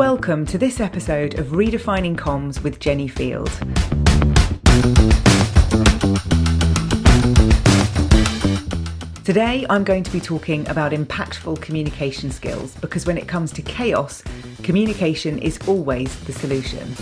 Welcome to this episode of Redefining Comms with Jenni Field. Today I'm going to be talking about impactful communication skills because when it comes to chaos, communication is always the solution.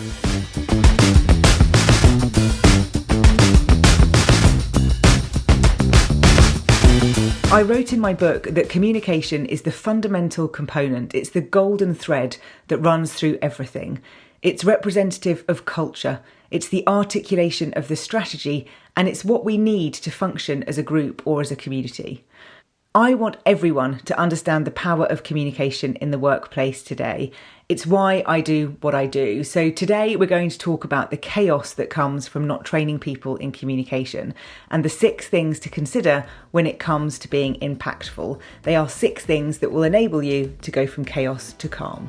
I wrote in my book that communication is the fundamental component. It's the golden thread that runs through everything. It's representative of culture. It's the articulation of the strategy, and it's what we need to function as a group or as a community. I want everyone to understand the power of communication in the workplace today. It's why I do what I do. So today we're going to talk about the chaos that comes from not training people in communication and the 6 things to consider when it comes to being impactful. They are 6 things that will enable you to go from chaos to calm.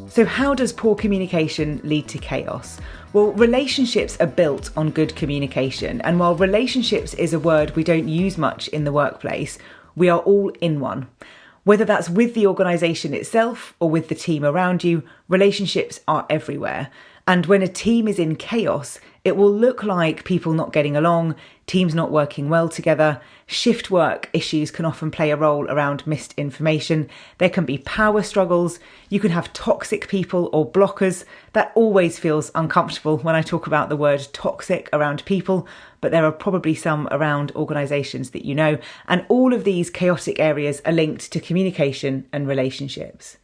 So how does poor communication lead to chaos? Well, relationships are built on good communication. And while relationships is a word we don't use much in the workplace, we are all in one. Whether that's with the organisation itself or with the team around you, relationships are everywhere. And when a team is in chaos, it will look like people not getting along, teams not working well together. Shift work issues can often play a role around missed information. There can be power struggles. You can have toxic people or blockers. That always feels uncomfortable when I talk about the word toxic around people, but there are probably some around organisations that you know. And all of these chaotic areas are linked to communication and relationships.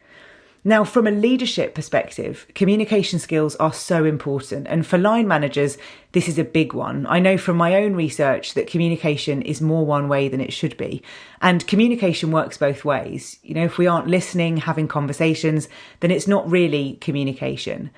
Now, from a leadership perspective, communication skills are so important. And for line managers, this is a big one. I know from my own research that communication is more one way than it should be. And communication works both ways. You know, if we aren't listening, having conversations, then it's not really communication.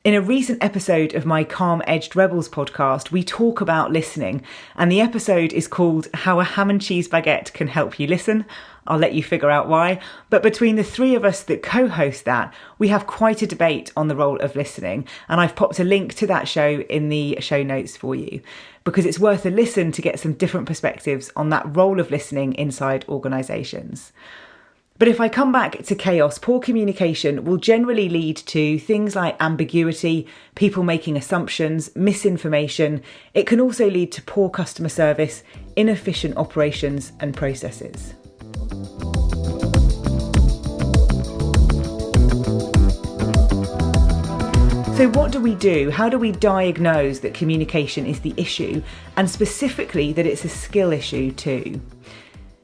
In a recent episode of my Calm Edged Rebels podcast, we talk about listening, and the episode is called How a Ham and Cheese Baguette Can Help You Listen. I'll let you figure out why. But between the 3 of us that co-host that, we have quite a debate on the role of listening, and I've popped a link to that show in the show notes for you, because it's worth a listen to get some different perspectives on that role of listening inside organisations. But if I come back to chaos, poor communication will generally lead to things like ambiguity, people making assumptions, misinformation. It can also lead to poor customer service, inefficient operations and processes. So what do we do? How do we diagnose that communication is the issue, and specifically that it's a skill issue too?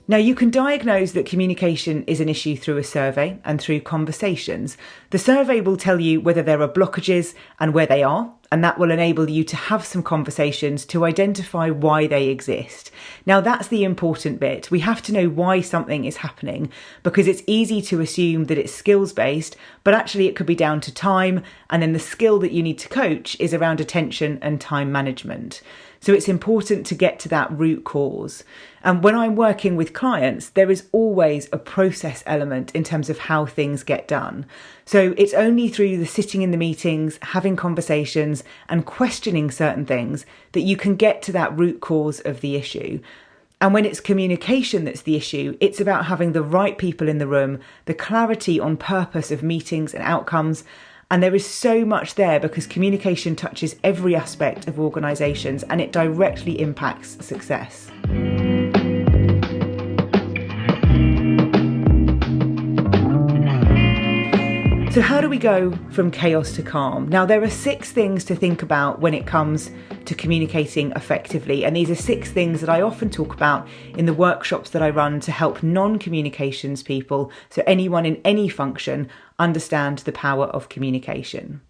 Now, you can diagnose that communication is an issue through a survey and through conversations. The survey will tell you whether there are blockages and where they are, and that will enable you to have some conversations to identify why they exist. Now, that's the important bit. We have to know why something is happening, because it's easy to assume that it's skills-based, but actually it could be down to time, and then the skill that you need to coach is around attention and time management. So it's important to get to that root cause. And when I'm working with clients, there is always a process element in terms of how things get done. So it's only through the sitting in the meetings, having conversations and questioning certain things that you can get to that root cause of the issue. And when it's communication that's the issue, it's about having the right people in the room, the clarity on purpose of meetings and outcomes. And there is so much there because communication touches every aspect of organisations and it directly impacts success. So how do we go from chaos to calm? Now, there are 6 things to think about when it comes to communicating effectively. And these are 6 things that I often talk about in the workshops that I run to help non-communications people, so anyone in any function, understand the power of communication.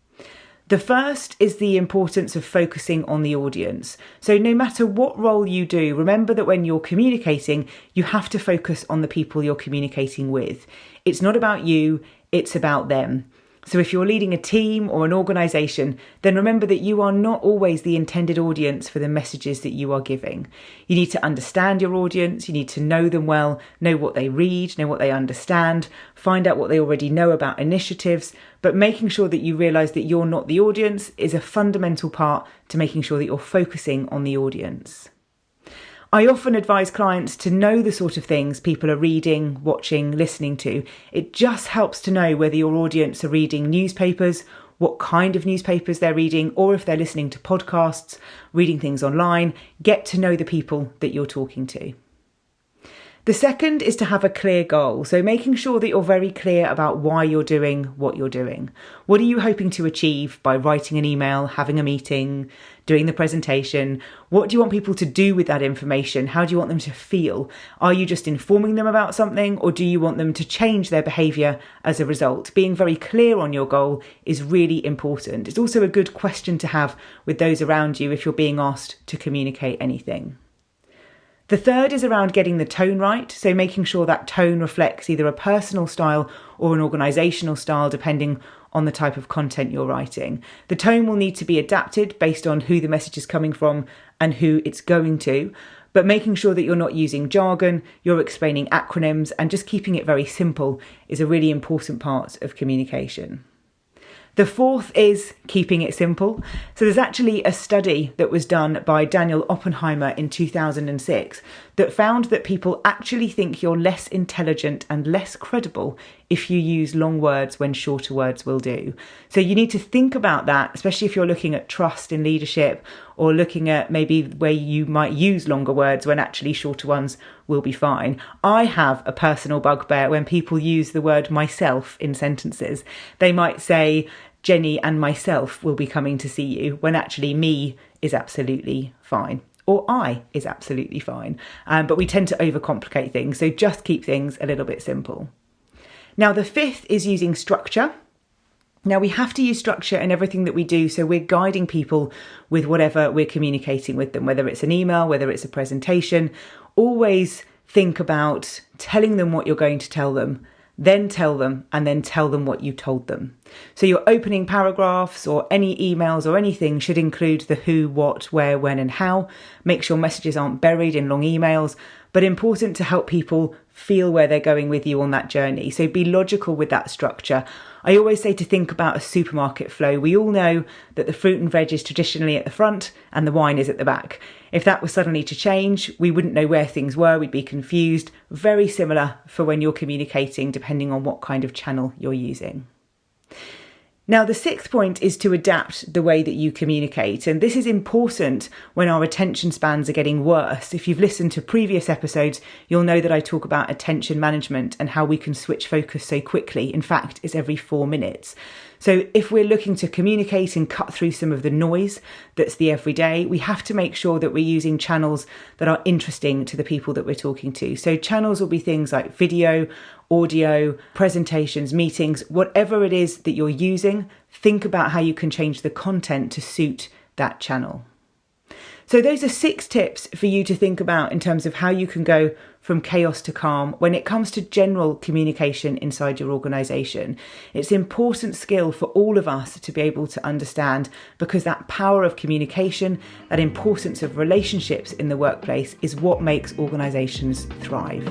The first is the importance of focusing on the audience. So no matter what role you do, remember that when you're communicating, you have to focus on the people you're communicating with. It's not about you, it's about them. So if you're leading a team or an organisation, then remember that you are not always the intended audience for the messages that you are giving. You need to understand your audience, you need to know them well, know what they read, know what they understand, find out what they already know about initiatives, but making sure that you realise that you're not the audience is a fundamental part to making sure that you're focusing on the audience. I often advise clients to know the sort of things people are reading, watching, listening to. It just helps to know whether your audience are reading newspapers, what kind of newspapers they're reading, or if they're listening to podcasts, reading things online. Get to know the people that you're talking to. The second is to have a clear goal. So making sure that you're very clear about why you're doing what you're doing. What are you hoping to achieve by writing an email, having a meeting, doing the presentation? What do you want people to do with that information? How do you want them to feel? Are you just informing them about something, or do you want them to change their behaviour as a result? Being very clear on your goal is really important. It's also a good question to have with those around you if you're being asked to communicate anything. The third is around getting the tone right, so making sure that tone reflects either a personal style or an organisational style, depending on the type of content you're writing. The tone will need to be adapted based on who the message is coming from and who it's going to, but making sure that you're not using jargon, you're explaining acronyms, and just keeping it very simple is a really important part of communication. The fourth is keeping it simple. So there's actually a study that was done by David Oppenheimer in 2006 that found that people actually think you're less intelligent and less credible if you use long words when shorter words will do. So you need to think about that, especially if you're looking at trust in leadership or looking at maybe where you might use longer words when actually shorter ones will be fine. I have a personal bugbear when people use the word myself in sentences. They might say, Jenni and myself will be coming to see you, when actually me is absolutely fine, or I is absolutely fine. But we tend to overcomplicate things, so just keep things a little bit simple. Now, the fifth is using structure. Now, we have to use structure in everything that we do, so we're guiding people with whatever we're communicating with them, whether it's an email, whether it's a presentation. Always think about telling them what you're going to tell them, then tell them, and then tell them what you told them. So your opening paragraphs or any emails or anything should include the who, what, where, when, and how. Make sure messages aren't buried in long emails, but important to help people feel where they're going with you on that journey. So be logical with that structure. I always say to think about a supermarket flow. We all know that the fruit and veg is traditionally at the front and the wine is at the back. If that was suddenly to change, we wouldn't know where things were, we'd be confused. Very similar for when you're communicating, depending on what kind of channel you're using. Now, the sixth point is to adapt the way that you communicate. And this is important when our attention spans are getting worse. If you've listened to previous episodes, you'll know that I talk about attention management and how we can switch focus so quickly. In fact, it's every 4 minutes. So if we're looking to communicate and cut through some of the noise that's the everyday, we have to make sure that we're using channels that are interesting to the people that we're talking to. So channels will be things like video, audio, presentations, meetings, whatever it is that you're using, think about how you can change the content to suit that channel. So those are 6 tips for you to think about in terms of how you can go from chaos to calm when it comes to general communication inside your organisation. It's an important skill for all of us to be able to understand, because that power of communication, that importance of relationships in the workplace is what makes organisations thrive.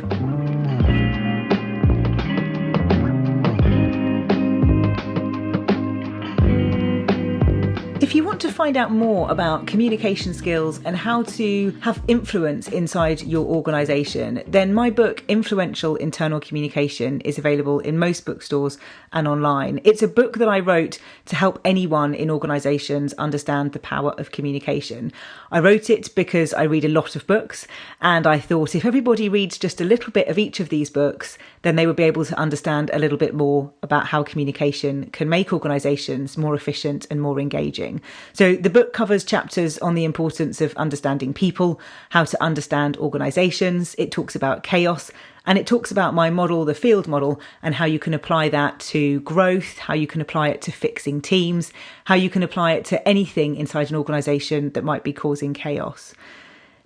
If you want to find out more about communication skills and how to have influence inside your organisation, then my book, Influential Internal Communication, is available in most bookstores and online. It's a book that I wrote to help anyone in organisations understand the power of communication. I wrote it because I read a lot of books, and I thought if everybody reads just a little bit of each of these books, then they would be able to understand a little bit more about how communication can make organisations more efficient and more engaging. So the book covers chapters on the importance of understanding people, how to understand organisations. It talks about chaos, and it talks about my model, the field model, and how you can apply that to growth, how you can apply it to fixing teams, how you can apply it to anything inside an organisation that might be causing chaos.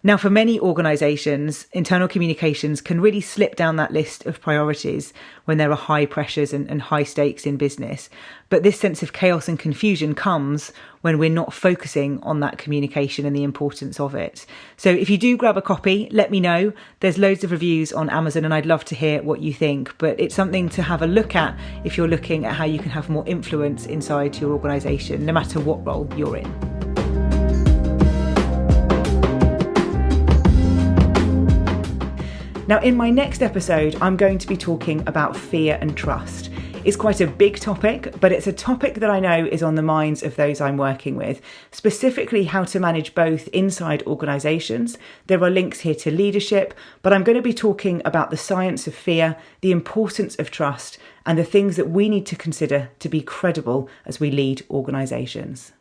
Now, for many organisations, internal communications can really slip down that list of priorities when there are high pressures and high stakes in business. But this sense of chaos and confusion comes when we're not focusing on that communication and the importance of it. So if you do grab a copy, let me know. There's loads of reviews on Amazon and I'd love to hear what you think. But it's something to have a look at if you're looking at how you can have more influence inside your organisation, no matter what role you're in. Now, in my next episode, I'm going to be talking about fear and trust. It's quite a big topic, but it's a topic that I know is on the minds of those I'm working with, specifically how to manage both inside organisations. There are links here to leadership, but I'm going to be talking about the science of fear, the importance of trust, and the things that we need to consider to be credible as we lead organisations.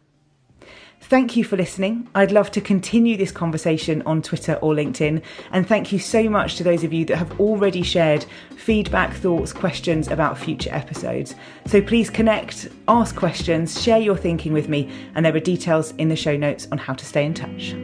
Thank you for listening. I'd love to continue this conversation on Twitter or LinkedIn. And thank you so much to those of you that have already shared feedback, thoughts, questions about future episodes. So please connect, ask questions, share your thinking with me. And there are details in the show notes on how to stay in touch.